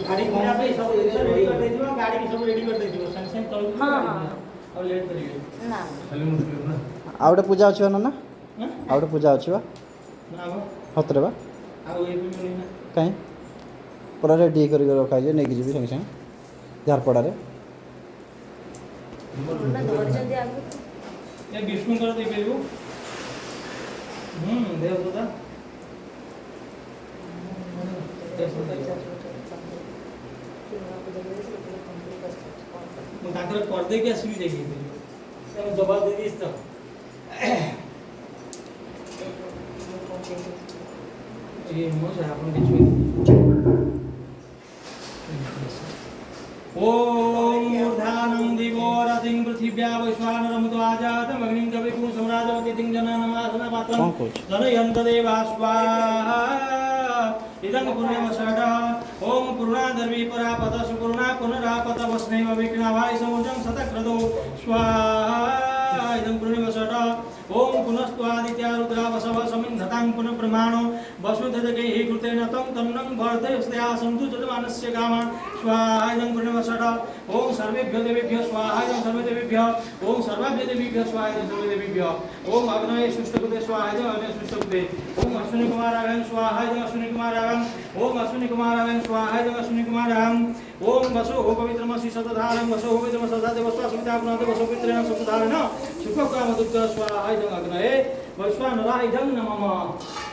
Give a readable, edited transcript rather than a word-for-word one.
गाड़ी घोड़ा पे सब रेडी कर दे दियो गाड़ी की सब रेडी कर दे दियो संग संग चल हां और लेट करिए ना खाली मुश्किल ना आउटे पूजा अछि ना हां आउटे पूजा अछि बा ना बा हतरे बा आ ये भी मिली ना कहीं पूरा रेडी कर रखा है नहीं जी संगे संगे झारपड़ा रे ना धर जल्दी आगु ये विष्णु कर दे पेलु देव सुदा ମୁଁ ତାଙ୍କର କରିଦେଇକି ଆସିବି ଯାଇକି ତେଣୁ ଜବାବ ଦେଇଦେଇଛି ତ ଏ ମୋ ସାର୍ ଆପଣ କିଛି ओम मूर्धानं दिवो रतिं पृथिव्या वैश्वानरमुतो आजातं अग्निं कविकुं सम्राजवतीं जनानमासना पात्रं जनयन्त देवा स्वाहा इदं पुण्यमषड ओम पूर्णाधर्मी परापद सुपूर्णा पुनरापद वस्नैव विघ्नावाय समुद्रं शतक्रदो स्वाहा इदं पुण्यमषड ओम पुनस्त्वादित्या रुद्रा वसव समिन्धतां पुनः प्रमाणो वसुधजगैः कृतेन तं तन्नं वर्धयस्त्या सन्तु जजमानस्य कामा स्वाहा इदं पुण्यमषड ओम सर्वेभ्यो देवेभ्यो स्वाहा इदं सर्वे देवेभ्यो ओम सर्वाभ्यो देवेभ्यो स्वाहा इदं सर्वे देवेभ्यो ओम अग्नये सुष्टुकृते स्वाहा इदं अग्नये सुष्टुकृते ओम अश्विनी कुमाराय स्वाहा इदं अश्विनी कुमाराय ओम अश्विनी कुमाराय स्वाहा इदं अश्विनी कुमाराय ओम वसो पवित्रमसि सतधारं वसो पवित्रमसदाते वस्वा सुविता पुनाते वसो पवित्रेण सतधारेण सुखकामदुग्ध स्वाहा इदं अग्नये वैश्वानराय इदं नमः